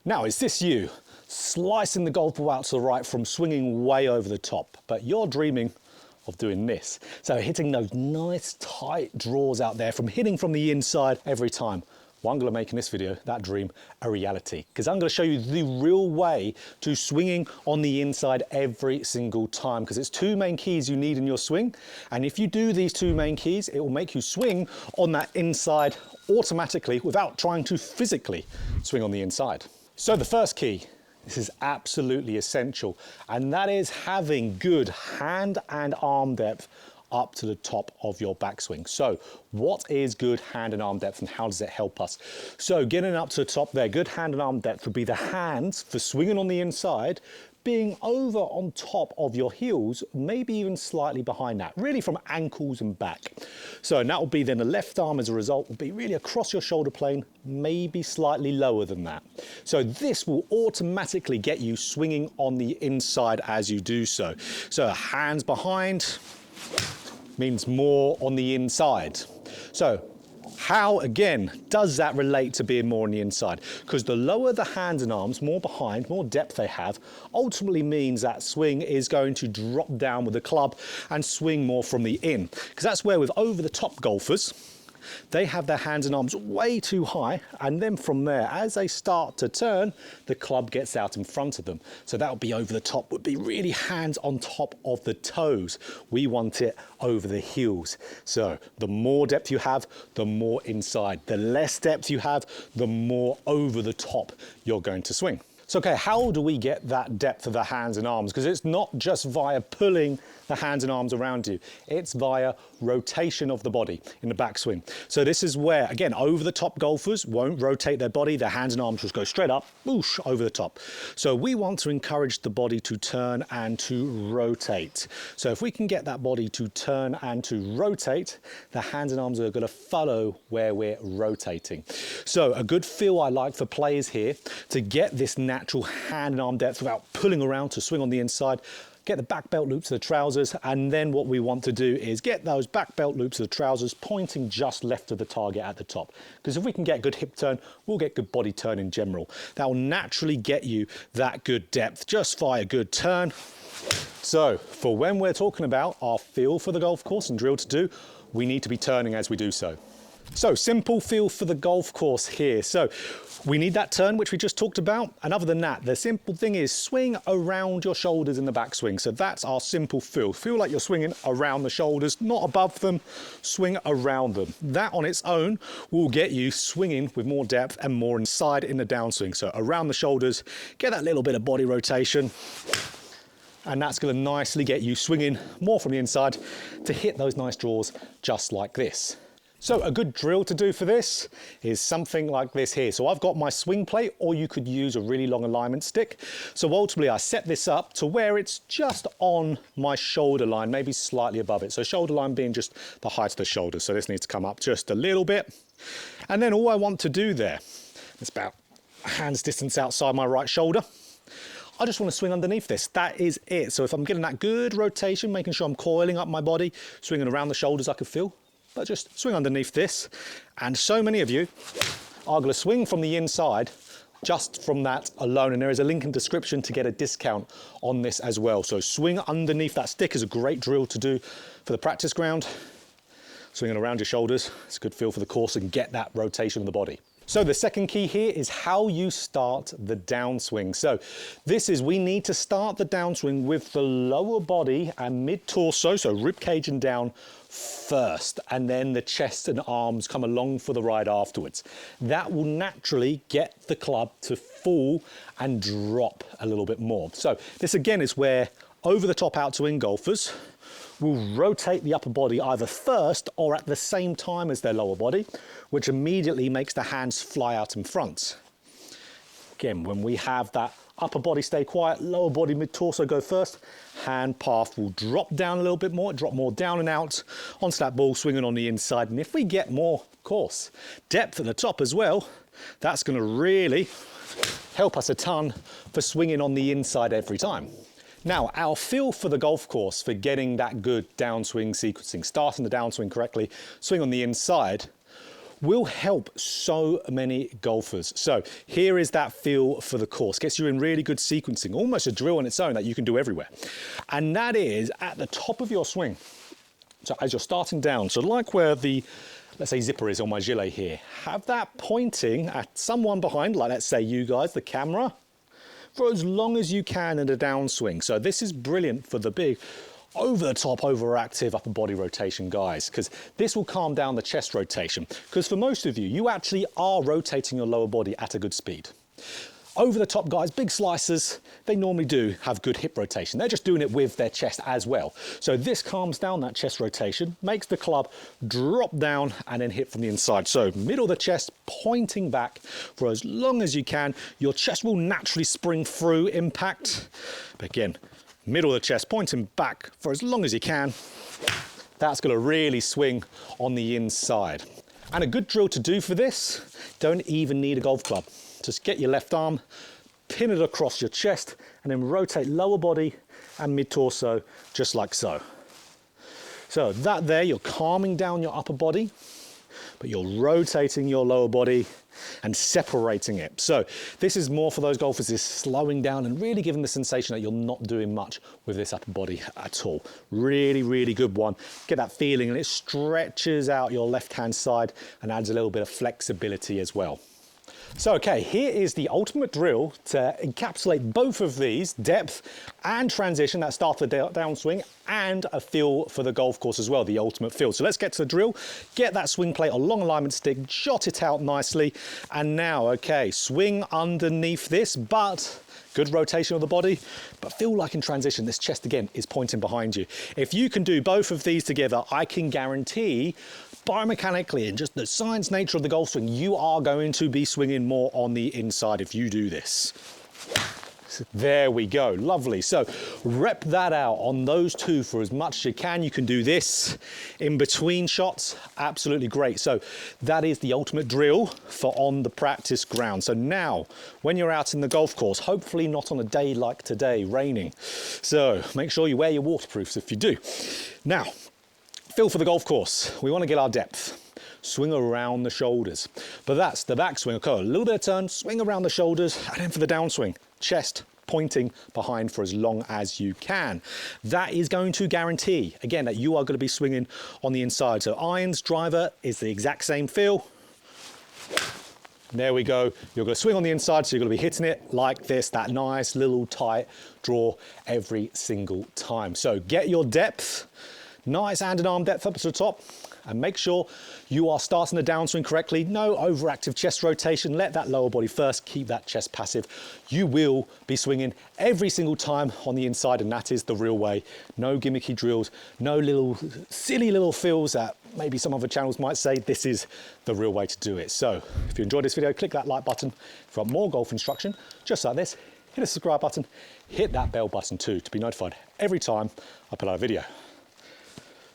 Now, is this you slicing the golf ball out to the right from swinging way over the top, but you're dreaming of doing this? So hitting those nice tight draws out there from hitting from the inside every time. Well, I'm going to make in this video that dream a reality, because I'm going to show you the real way to swinging on the inside every single time, because it's two main keys you need in your swing. And if you do these two main keys, it will make you swing on that inside automatically without trying to physically swing on the inside. So the first key, this is absolutely essential, and that is having good hand and arm depth up to the top of your backswing. So what is good hand and arm depth and how does it help us? So getting up to the top there, good hand and arm depth would be the hands for swinging on the inside being over on top of your heels, maybe even slightly behind that, really from ankles and back. So and that will be then the left arm as a result will be really across your shoulder plane, maybe slightly lower than that. So this will automatically get you swinging on the inside as you do so. So hands behind means more on the inside. So how, again, does that relate to being more on the inside? Because the lower the hands and arms, more behind, more depth they have, ultimately means that swing is going to drop down with the club and swing more from the in. Because that's where with over-the-top golfers, they have their hands and arms way too high, and then from there, as they start to turn, the club gets out in front of them. So that would be over the top, would be really hands on top of the toes. We want it over the heels. So the more depth you have, the more inside. The less depth you have, the more over the top you're going to swing. So, okay, how do we get that depth of the hands and arms? Because it's not just via pulling the hands and arms around you, it's via rotation of the body in the backswing. So this is where, again, over the top golfers won't rotate their body, their hands and arms just go straight up, whoosh, over the top. So we want to encourage the body to turn and to rotate. So if we can get that body to turn and to rotate, the hands and arms are going to follow where we're rotating. So a good feel I like for players here to get this natural hand and arm depth without pulling around to swing on the inside. Get the back belt loops of the trousers, and then what we want to do is get those back belt loops of the trousers pointing just left of the target at the top. Because if we can get good hip turn, we'll get good body turn in general. That will naturally get you that good depth just via good turn. So for when we're talking about our feel for the golf course and drill to do, we need to be turning as we do so. So simple feel for the golf course here. So we need that turn, which we just talked about. And other than that, the simple thing is swing around your shoulders in the backswing. So that's our simple feel. Feel like you're swinging around the shoulders, not above them, swing around them. That on its own will get you swinging with more depth and more inside in the downswing. So around the shoulders, get that little bit of body rotation. And that's going to nicely get you swinging more from the inside to hit those nice draws just like this. So a good drill to do for this is something like this here. So I've got my swing plate, or you could use a really long alignment stick. So ultimately I set this up to where it's just on my shoulder line, maybe slightly above it. So shoulder line being just the height of the shoulder. So this needs to come up just a little bit. And then all I want to do there, it's about a hand's distance outside my right shoulder. I just want to swing underneath this. That is it. So if I'm getting that good rotation, making sure I'm coiling up my body, swinging around the shoulders, I could feel. But just swing underneath this, and so many of you are going to swing from the inside just from that alone, and there is a link in the description to get a discount on this as well. So swing underneath that stick is a great drill to do for the practice ground. Swinging around your shoulders, it's a good feel for the course and get that rotation of the body. So the second key here is how you start the downswing. So this is, we need to start the downswing with the lower body and mid-torso, so rib cage and down first, and then the chest and arms come along for the ride afterwards. That will naturally get the club to fall and drop a little bit more. So this again is where over the top out to in golfers will rotate the upper body either first or at the same time as their lower body, which immediately makes the hands fly out in front. Again, when we have that upper body stay quiet, lower body mid-torso go first, hand path will drop down a little bit more, drop more down and out onto that ball swinging on the inside. And if we get more, of course, depth at the top as well, that's going to really help us a ton for swinging on the inside every time. Now, our feel for the golf course for getting that good downswing sequencing, starting the downswing correctly, swing on the inside, will help so many golfers. So here is that feel for the course. Gets you in really good sequencing, almost a drill on its own that you can do everywhere. And that is at the top of your swing. So as you're starting down, so like where the, let's say, zipper is on my gilet here, have that pointing at someone behind, like let's say you guys, the camera, for as long as you can in a downswing. So this is brilliant for the big over the top, overactive upper body rotation guys, because this will calm down the chest rotation. Because for most of you, you actually are rotating your lower body at a good speed. Over the top guys, big slicers, they normally do have good hip rotation. They're just doing it with their chest as well. So this calms down that chest rotation, makes the club drop down and then hit from the inside. So middle of the chest, pointing back for as long as you can. Your chest will naturally spring through impact. But again, middle of the chest, pointing back for as long as you can. That's going to really swing on the inside. And a good drill to do for this, don't even need a golf club. Just get your left arm, pin it across your chest, and then rotate lower body and mid-torso, just like so. So that there, you're calming down your upper body, but you're rotating your lower body and separating it. So this is more for those golfers is slowing down and really giving the sensation that you're not doing much with this upper body at all. Really, really good one. Get that feeling and it stretches out your left-hand side and adds a little bit of flexibility as well. So, okay, here is the ultimate drill to encapsulate both of these, depth and transition, that start of the downswing, and a feel for the golf course as well, the ultimate feel. So let's get to the drill, get that swing plate or long alignment stick, jot it out nicely, and now, okay, swing underneath this, but good rotation of the body, but feel like in transition, this chest again is pointing behind you. If you can do both of these together, I can guarantee biomechanically and just the science nature of the golf swing, you are going to be swinging more on the inside if you do this. There we go, lovely. So rep that out on those two for as much as you can. You can do this in between shots, absolutely great. So that is the ultimate drill for on the practice ground. So now, when you're out in the golf course, hopefully not on a day like today, raining. So make sure you wear your waterproofs if you do. Now, feel for the golf course. We want to get our depth. Swing around the shoulders. But that's the backswing. Okay, a little bit of turn, swing around the shoulders, and then for the downswing, chest pointing behind for as long as you can. That is going to guarantee, again, that you are going to be swinging on the inside. So irons, driver is the exact same feel. There we go. You're going to swing on the inside, so you're going to be hitting it like this, that nice little tight draw every single time. So get your depth, nice hand and arm depth up to the top, and make sure you are starting the downswing correctly. No overactive chest rotation. Let that lower body first. Keep that chest passive. You will be swinging every single time on the inside, and that is the real way. No gimmicky drills, no little silly little feels that maybe some other channels might say. This is the real way to do it. So if you enjoyed this video, click that like button. If you want more golf instruction, just like this, hit the subscribe button, hit that bell button too to be notified every time I put out a video.